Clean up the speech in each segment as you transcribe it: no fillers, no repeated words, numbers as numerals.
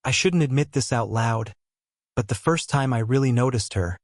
I shouldn't admit this out loud, but the first time I really noticed her,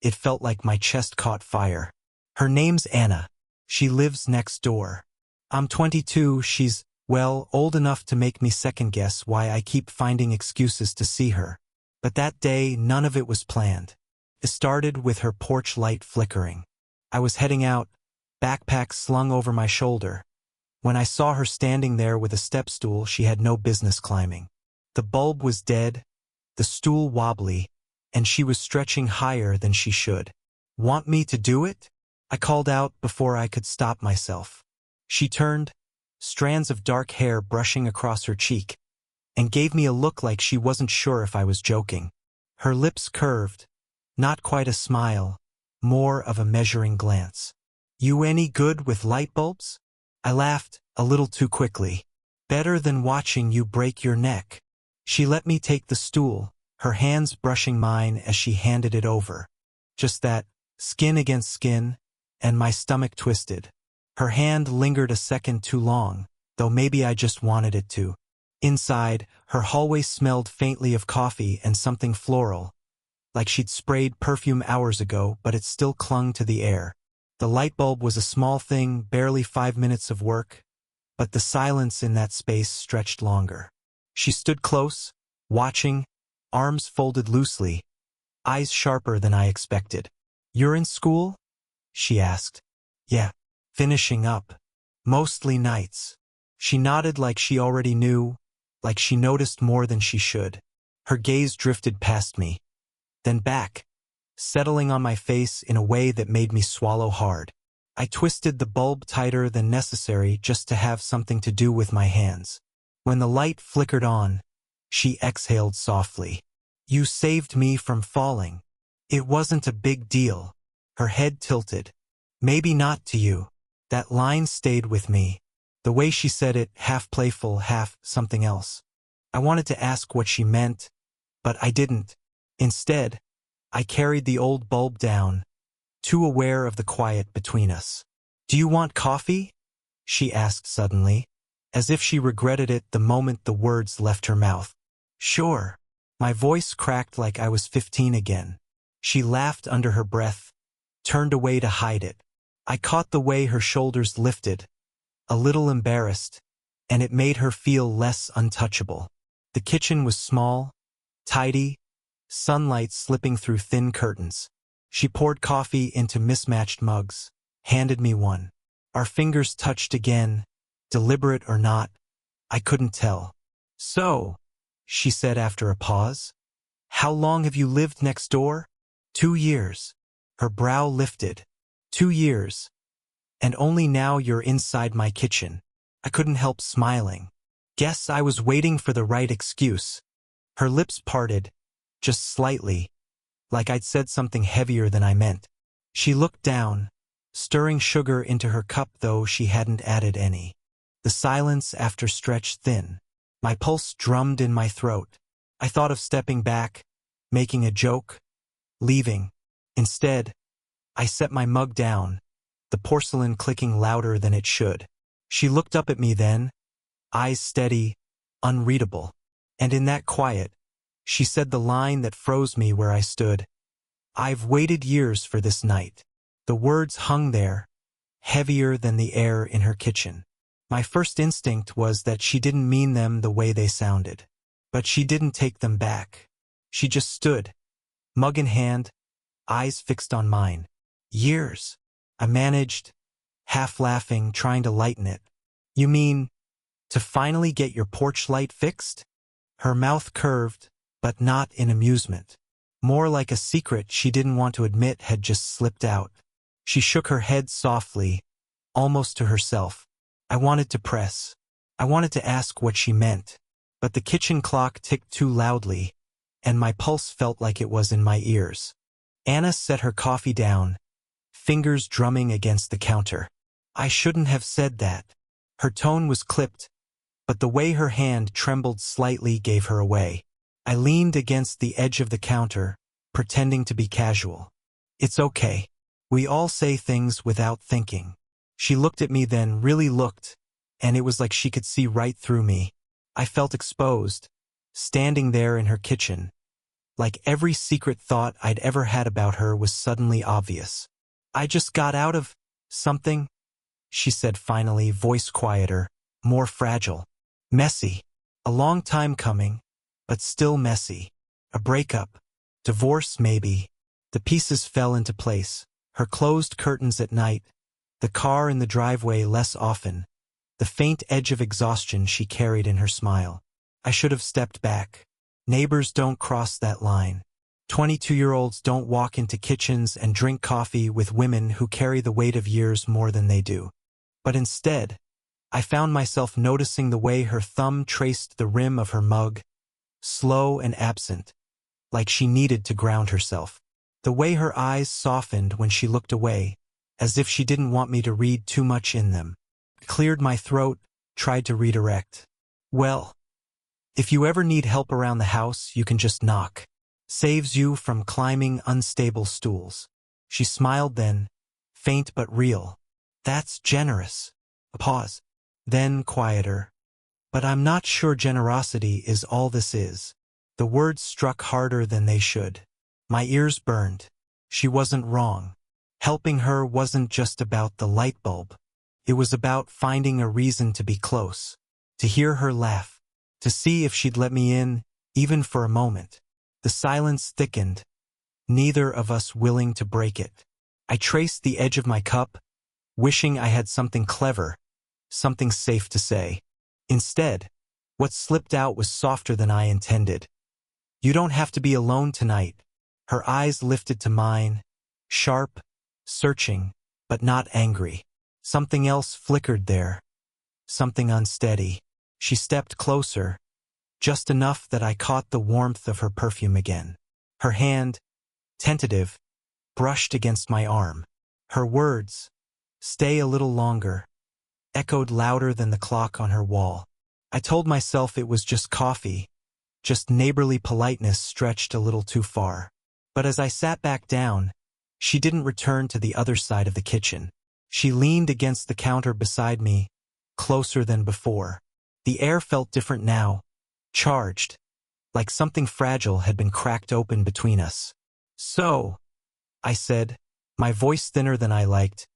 it felt like my chest caught fire. Her name's Anna. She lives next door. I'm 22, she's, well, old enough to make me second-guess why I keep finding excuses to see her. But that day, none of it was planned. It started with her porch light flickering. I was heading out, backpack slung over my shoulder, when I saw her standing there with a step stool she had no business climbing. The bulb was dead, the stool wobbly, and she was stretching higher than she should. "Want me to do it?" I called out before I could stop myself. She turned, strands of dark hair brushing across her cheek, and gave me a look like she wasn't sure if I was joking. Her lips curved, not quite a smile, more of a measuring glance. "You any good with light bulbs?" I laughed, a little too quickly. "Better than watching you break your neck." She let me take the stool, her hands brushing mine as she handed it over. Just that, skin against skin, and my stomach twisted. Her hand lingered a second too long, though maybe I just wanted it to. Inside, her hallway smelled faintly of coffee and something floral, like she'd sprayed perfume hours ago, but it still clung to the air. The light bulb was a small thing, barely 5 minutes of work, but the silence in that space stretched longer. She stood close, watching, arms folded loosely, eyes sharper than I expected. "You're in school?" she asked. "Yeah, finishing up. Mostly nights." She nodded like she already knew, like she noticed more than she should. Her gaze drifted past me, then back, settling on my face in a way that made me swallow hard. I twisted the bulb tighter than necessary just to have something to do with my hands. When the light flickered on, she exhaled softly. "You saved me from falling. It wasn't a big deal." Her head tilted. "Maybe not to you." That line stayed with me. The way she said it, half playful, half something else. I wanted to ask what she meant, but I didn't. Instead, I carried the old bulb down, too aware of the quiet between us. "Do you want coffee?" she asked suddenly, as if she regretted it the moment the words left her mouth. "Sure." My voice cracked like I was 15 again. She laughed under her breath, turned away to hide it. I caught the way her shoulders lifted, a little embarrassed, and it made her feel less untouchable. The kitchen was small, tidy, sunlight slipping through thin curtains. She poured coffee into mismatched mugs, handed me one. Our fingers touched again, deliberate or not, I couldn't tell. "So," she said after a pause, "how long have you lived next door?" 2 years. Her brow lifted. 2 years. And only now you're inside my kitchen. I couldn't help smiling. Guess I was waiting for the right excuse. Her lips parted, just slightly, like I'd said something heavier than I meant. She looked down, stirring sugar into her cup though she hadn't added any. The silence after stretched thin. My pulse drummed in my throat. I thought of stepping back, making a joke, leaving. Instead, I set my mug down, the porcelain clicking louder than it should. She looked up at me then, eyes steady, unreadable. And in that quiet, she said the line that froze me where I stood. "I've waited years for this night." The words hung there, heavier than the air in her kitchen. My first instinct was that she didn't mean them the way they sounded. But she didn't take them back. She just stood, mug in hand, eyes fixed on mine. "Years," I managed, half laughing, trying to lighten it. "You mean, to finally get your porch light fixed?" Her mouth curved, but not in amusement. More like a secret she didn't want to admit had just slipped out. She shook her head softly, almost to herself. I wanted to press. I wanted to ask what she meant. But the kitchen clock ticked too loudly, and my pulse felt like it was in my ears. Anna set her coffee down, fingers drumming against the counter. I shouldn't have said that. Her tone was clipped, but the way her hand trembled slightly gave her away. I leaned against the edge of the counter, pretending to be casual. "It's okay. We all say things without thinking." She looked at me then, really looked, and it was like she could see right through me. I felt exposed, standing there in her kitchen, like every secret thought I'd ever had about her was suddenly obvious. "I just got out of something," she said finally, voice quieter, more fragile. "Messy. A long time coming, but still messy. A breakup. Divorce, maybe." The pieces fell into place. Her closed curtains at night, the car in the driveway less often, the faint edge of exhaustion she carried in her smile. I should have stepped back. Neighbors don't cross that line. 22-year-olds don't walk into kitchens and drink coffee with women who carry the weight of years more than they do. But instead, I found myself noticing the way her thumb traced the rim of her mug, slow and absent, like she needed to ground herself. The way her eyes softened when she looked away, as if she didn't want me to read too much in them. Cleared my throat, tried to redirect. "Well, if you ever need help around the house, you can just knock. Saves you from climbing unstable stools." She smiled then, faint but real. "That's generous." A pause. Then quieter. "But I'm not sure generosity is all this is." The words struck harder than they should. My ears burned. She wasn't wrong. Helping her wasn't just about the light bulb. It was about finding a reason to be close, to hear her laugh, to see if she'd let me in, even for a moment. The silence thickened, neither of us willing to break it. I traced the edge of my cup, wishing I had something clever, something safe to say. Instead, what slipped out was softer than I intended. "You don't have to be alone tonight." Her eyes lifted to mine, sharp, searching, but not angry. Something else flickered there, something unsteady. She stepped closer, just enough that I caught the warmth of her perfume again. Her hand, tentative, brushed against my arm. Her words, "Stay a little longer," echoed louder than the clock on her wall. I told myself it was just coffee, just neighborly politeness stretched a little too far. But as I sat back down, she didn't return to the other side of the kitchen. She leaned against the counter beside me, closer than before. The air felt different now, charged, like something fragile had been cracked open between us. "So," I said, my voice thinner than I liked,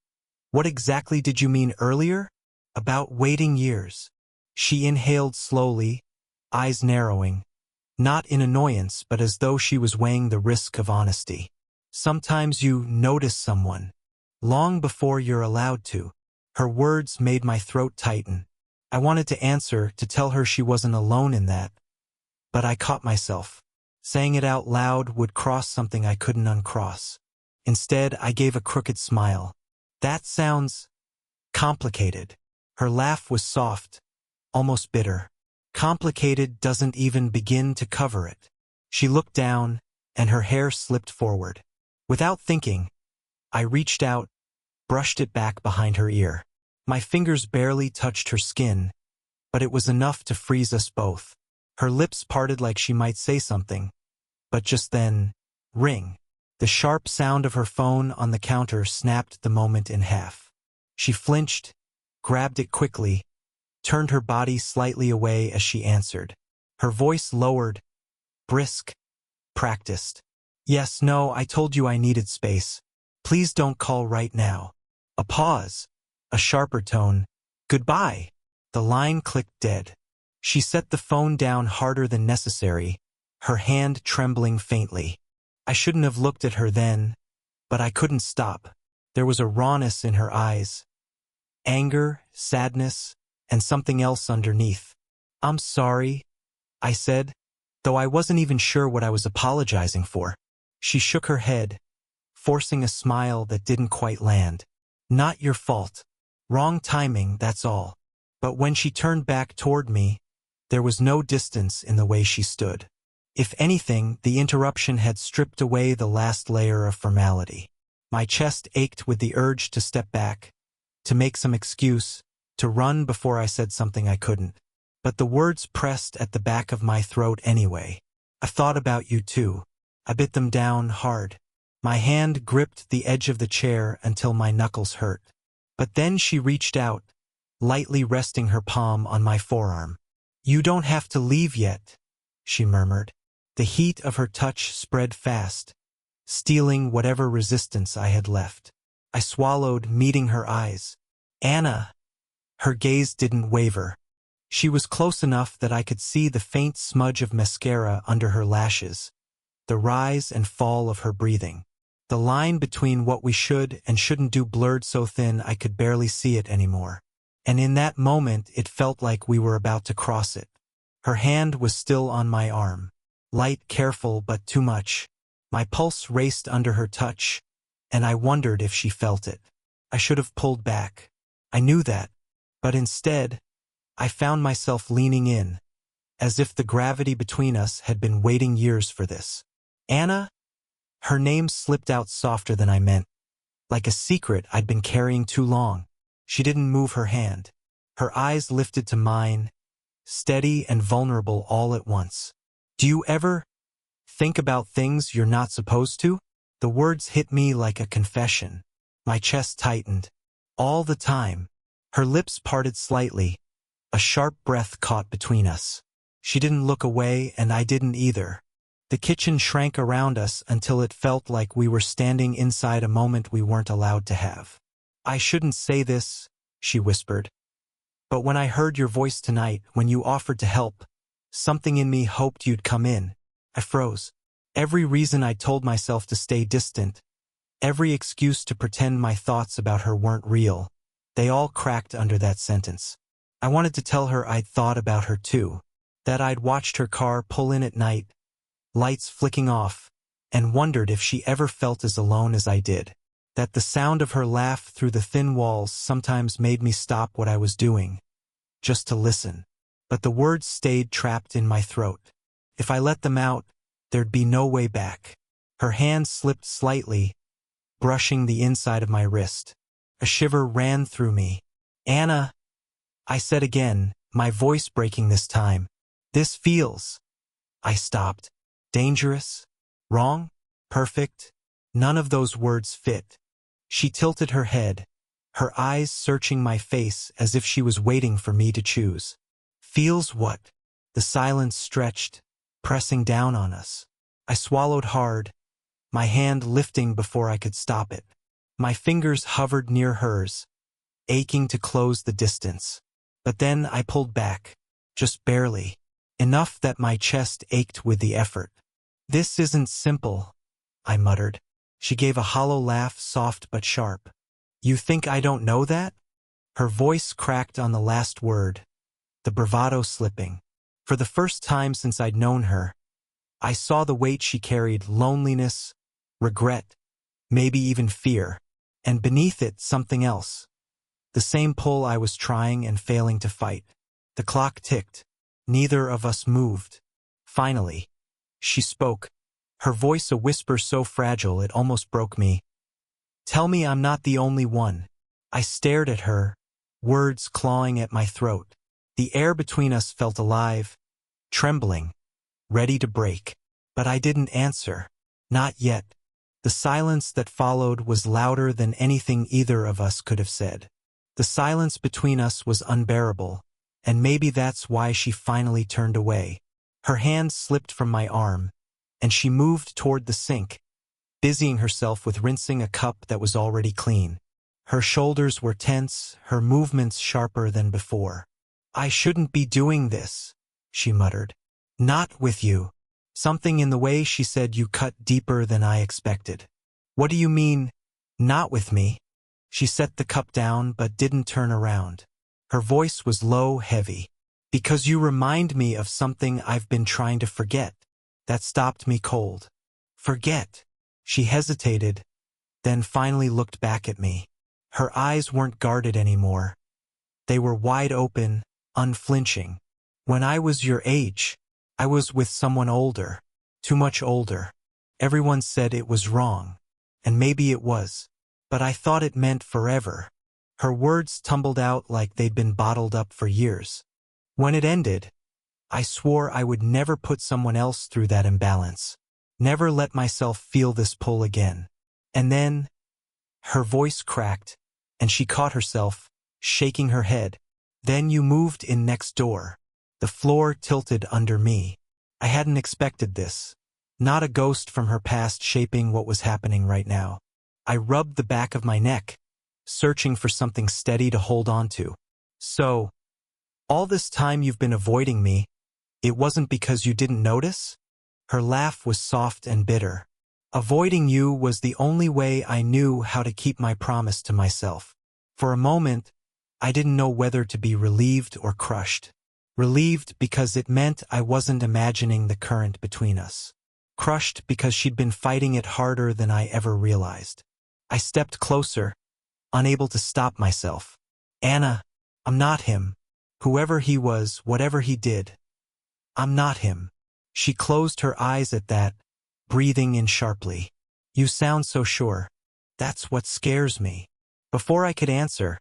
"what exactly did you mean earlier? About waiting years?" She inhaled slowly, eyes narrowing, not in annoyance but as though she was weighing the risk of honesty. "Sometimes you notice someone, long before you're allowed to." Her words made my throat tighten. I wanted to answer, to tell her she wasn't alone in that, but I caught myself. Saying it out loud would cross something I couldn't uncross. Instead, I gave a crooked smile. "That sounds complicated." Her laugh was soft, almost bitter. "Complicated doesn't even begin to cover it." She looked down, and her hair slipped forward. Without thinking, I reached out, brushed it back behind her ear. My fingers barely touched her skin, but it was enough to freeze us both. Her lips parted like she might say something, but just then, ring. The sharp sound of her phone on the counter snapped the moment in half. She flinched, grabbed it quickly, turned her body slightly away as she answered. Her voice lowered, brisk, practiced. "Yes, no, I told you I needed space. Please don't call right now." A pause, a sharper tone. "Goodbye." The line clicked dead. She set the phone down harder than necessary, her hand trembling faintly. I shouldn't have looked at her then, but I couldn't stop. There was a rawness in her eyes. Anger, sadness, and something else underneath. "I'm sorry," I said, though I wasn't even sure what I was apologizing for. She shook her head, forcing a smile that didn't quite land. "Not your fault. Wrong timing, that's all." But when she turned back toward me, there was no distance in the way she stood. If anything, the interruption had stripped away the last layer of formality. My chest ached with the urge to step back, to make some excuse, to run before I said something I couldn't. But the words pressed at the back of my throat anyway. "I've thought about you too." I bit them down hard. My hand gripped the edge of the chair until my knuckles hurt. But then she reached out, lightly resting her palm on my forearm. "You don't have to leave yet," she murmured. The heat of her touch spread fast, stealing whatever resistance I had left. I swallowed, meeting her eyes. Anna! Her gaze didn't waver. She was close enough that I could see the faint smudge of mascara under her lashes, the rise and fall of her breathing. The line between what we should and shouldn't do blurred so thin I could barely see it anymore. And in that moment it felt like we were about to cross it. Her hand was still on my arm. Light, careful, but too much. My pulse raced under her touch, and I wondered if she felt it. I should have pulled back. I knew that. But instead, I found myself leaning in, as if the gravity between us had been waiting years for this. Anna? Her name slipped out softer than I meant, like a secret I'd been carrying too long. She didn't move her hand. Her eyes lifted to mine, steady and vulnerable all at once. Do you ever think about things you're not supposed to? The words hit me like a confession. My chest tightened. All the time. Her lips parted slightly. A sharp breath caught between us. She didn't look away, and I didn't either. The kitchen shrank around us until it felt like we were standing inside a moment we weren't allowed to have. I shouldn't say this, she whispered. But when I heard your voice tonight, when you offered to help, something in me hoped you'd come in. I froze. Every reason I told myself to stay distant, every excuse to pretend my thoughts about her weren't real, they all cracked under that sentence. I wanted to tell her I'd thought about her too, that I'd watched her car pull in at night, lights flicking off, and wondered if she ever felt as alone as I did, that the sound of her laugh through the thin walls sometimes made me stop what I was doing, just to listen. But the words stayed trapped in my throat. If I let them out, there'd be no way back. Her hand slipped slightly, brushing the inside of my wrist. A shiver ran through me. Anna, I said again, my voice breaking this time. This feels... I stopped. Dangerous? Wrong? Perfect? None of those words fit. She tilted her head, her eyes searching my face as if she was waiting for me to choose. Feels what? The silence stretched, pressing down on us. I swallowed hard, my hand lifting before I could stop it. My fingers hovered near hers, aching to close the distance. But then I pulled back, just barely, enough that my chest ached with the effort. This isn't simple, I muttered. She gave a hollow laugh, soft but sharp. You think I don't know that? Her voice cracked on the last word, the bravado slipping. For the first time since I'd known her, I saw the weight she carried, loneliness, regret, maybe even fear, and beneath it something else. The same pull I was trying and failing to fight. The clock ticked. Neither of us moved. Finally, she spoke, her voice a whisper so fragile it almost broke me. Tell me I'm not the only one. I stared at her, words clawing at my throat. The air between us felt alive, trembling, ready to break. But I didn't answer. Not yet. The silence that followed was louder than anything either of us could have said. The silence between us was unbearable, and maybe that's why she finally turned away. Her hand slipped from my arm, and she moved toward the sink, busying herself with rinsing a cup that was already clean. Her shoulders were tense, her movements sharper than before. I shouldn't be doing this, she muttered. Not with you. Something in the way she said you cut deeper than I expected. What do you mean, not with me? She set the cup down but didn't turn around. Her voice was low, heavy. Because you remind me of something I've been trying to forget. That stopped me cold. Forget. She hesitated, then finally looked back at me. Her eyes weren't guarded anymore. They were wide open, unflinching. When I was your age, I was with someone older, too much older. Everyone said it was wrong, and maybe it was, but I thought it meant forever. Her words tumbled out like they'd been bottled up for years. When it ended, I swore I would never put someone else through that imbalance, never let myself feel this pull again. And then, her voice cracked, and she caught herself, shaking her head. Then you moved in next door. The floor tilted under me. I hadn't expected this. Not a ghost from her past shaping what was happening right now. I rubbed the back of my neck, searching for something steady to hold on to. So, all this time you've been avoiding me, it wasn't because you didn't notice? Her laugh was soft and bitter. Avoiding you was the only way I knew how to keep my promise to myself. For a moment, I didn't know whether to be relieved or crushed. Relieved because it meant I wasn't imagining the current between us. Crushed because she'd been fighting it harder than I ever realized. I stepped closer, unable to stop myself. Anna, I'm not him. Whoever he was, whatever he did, I'm not him. She closed her eyes at that, breathing in sharply. You sound so sure. That's what scares me. Before I could answer,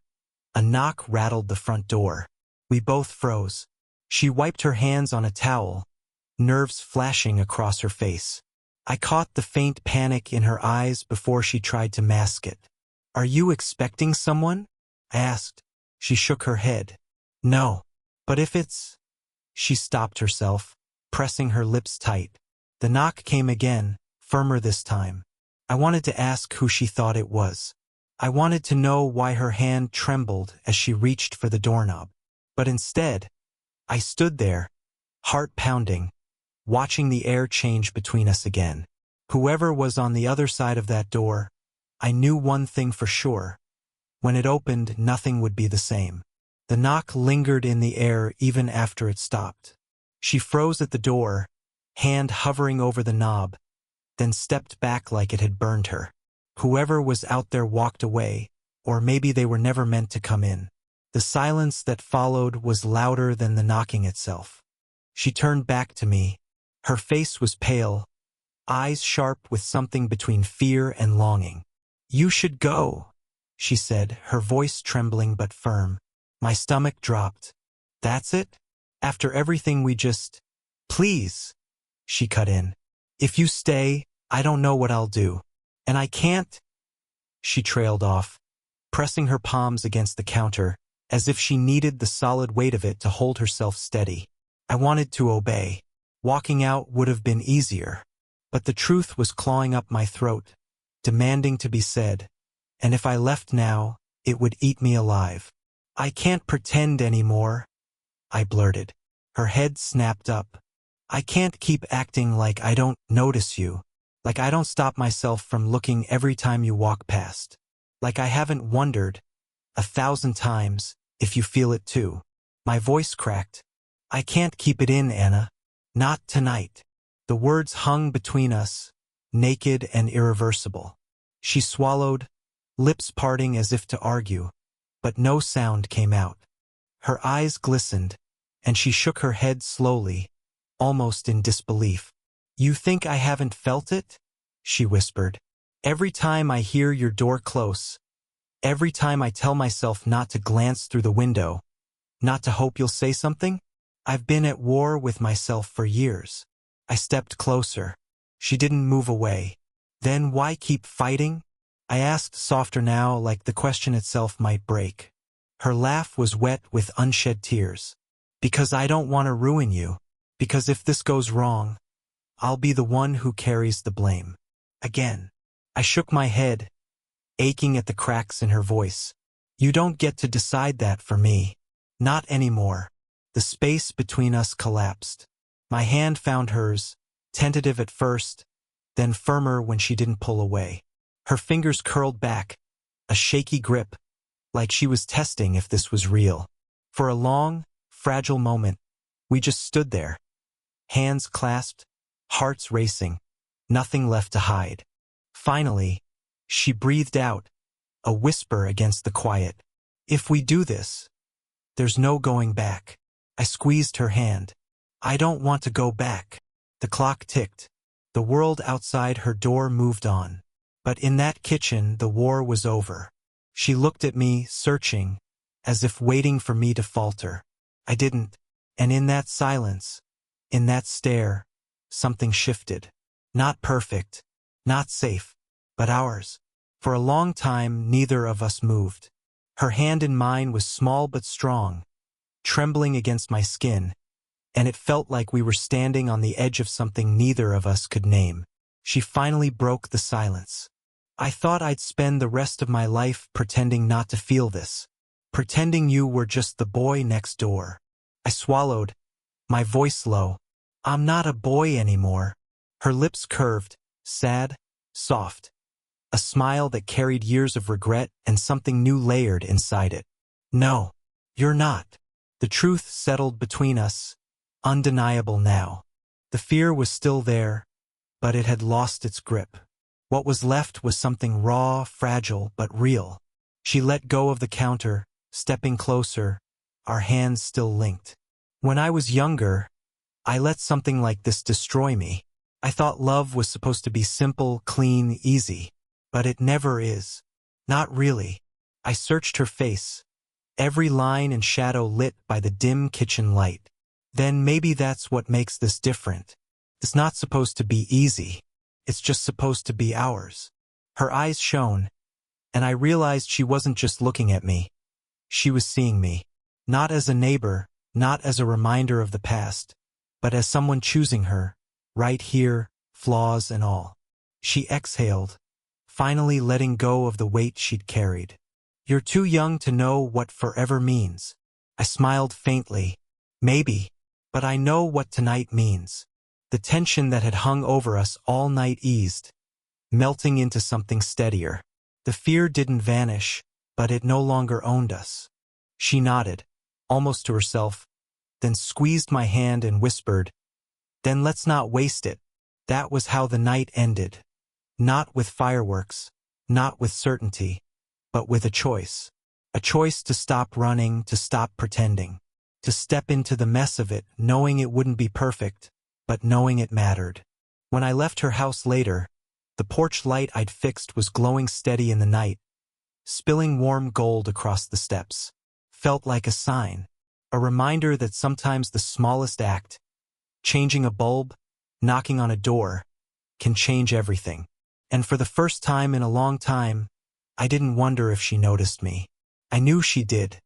a knock rattled the front door. We both froze. She wiped her hands on a towel, nerves flashing across her face. I caught the faint panic in her eyes before she tried to mask it. Are you expecting someone? I asked. She shook her head. No. But if it's... She stopped herself, pressing her lips tight. The knock came again, firmer this time. I wanted to ask who she thought it was. I wanted to know why her hand trembled as she reached for the doorknob. But instead, I stood there, heart pounding, watching the air change between us again. Whoever was on the other side of that door, I knew one thing for sure. When it opened, nothing would be the same. The knock lingered in the air even after it stopped. She froze at the door, hand hovering over the knob, then stepped back like it had burned her. Whoever was out there walked away, or maybe they were never meant to come in. The silence that followed was louder than the knocking itself. She turned back to me. Her face was pale, eyes sharp with something between fear and longing. You should go, she said, her voice trembling but firm. My stomach dropped. That's it? After everything we just... Please, she cut in. If you stay, I don't know what I'll do. And I can't... She trailed off, pressing her palms against the counter, as if she needed the solid weight of it to hold herself steady. I wanted to obey. Walking out would have been easier. But the truth was clawing up my throat, demanding to be said. And if I left now, it would eat me alive. I can't pretend anymore, I blurted. Her head snapped up. I can't keep acting like I don't notice you, like I don't stop myself from looking every time you walk past, like I haven't wondered, 1,000 times, if you feel it too. My voice cracked. I can't keep it in, Anna. Not tonight. The words hung between us, naked and irreversible. She swallowed, lips parting as if to argue, but no sound came out. Her eyes glistened, and she shook her head slowly, almost in disbelief. You think I haven't felt it? She whispered. Every time I hear your door close, every time I tell myself not to glance through the window, not to hope you'll say something? I've been at war with myself for years. I stepped closer. She didn't move away. Then why keep fighting? I asked softer now, like the question itself might break. Her laugh was wet with unshed tears. Because I don't want to ruin you. Because if this goes wrong, I'll be the one who carries the blame. Again. I shook my head, aching at the cracks in her voice. You don't get to decide that for me. Not anymore. The space between us collapsed. My hand found hers, tentative at first, then firmer when she didn't pull away. Her fingers curled back, a shaky grip, like she was testing if this was real. For a long, fragile moment, we just stood there, hands clasped, hearts racing, nothing left to hide. Finally, she breathed out, a whisper against the quiet. If we do this, there's no going back. I squeezed her hand. I don't want to go back. The clock ticked. The world outside her door moved on. But in that kitchen, the war was over. She looked at me, searching, as if waiting for me to falter. I didn't. And in that silence, in that stare, something shifted. Not perfect, not safe, but ours. For a long time, neither of us moved. Her hand in mine was small but strong, trembling against my skin, and it felt like we were standing on the edge of something neither of us could name. She finally broke the silence. I thought I'd spend the rest of my life pretending not to feel this. Pretending you were just the boy next door. I swallowed, my voice low. I'm not a boy anymore. Her lips curved, sad, soft. A smile that carried years of regret and something new layered inside it. No, you're not. The truth settled between us, undeniable now. The fear was still there, but it had lost its grip. What was left was something raw, fragile, but real. She let go of the counter, stepping closer, our hands still linked. When I was younger, I let something like this destroy me. I thought love was supposed to be simple, clean, easy. But it never is. Not really. I searched her face, every line and shadow lit by the dim kitchen light. Then maybe that's what makes this different. It's not supposed to be easy. It's just supposed to be ours. Her eyes shone, and I realized she wasn't just looking at me. She was seeing me. Not as a neighbor, not as a reminder of the past, but as someone choosing her, right here, flaws and all. She exhaled, finally letting go of the weight she'd carried. You're too young to know what forever means. I smiled faintly. Maybe, but I know what tonight means. The tension that had hung over us all night eased, melting into something steadier. The fear didn't vanish, but it no longer owned us. She nodded, almost to herself, then squeezed my hand and whispered, "Then let's not waste it." That was how the night ended. Not with fireworks, not with certainty, but with a choice. A choice to stop running, to stop pretending, to step into the mess of it, knowing it wouldn't be perfect, but knowing it mattered. When I left her house later, the porch light I'd fixed was glowing steady in the night, spilling warm gold across the steps. Felt like a sign, a reminder that sometimes the smallest act, changing a bulb, knocking on a door, can change everything. And for the first time in a long time, I didn't wonder if she noticed me. I knew she did.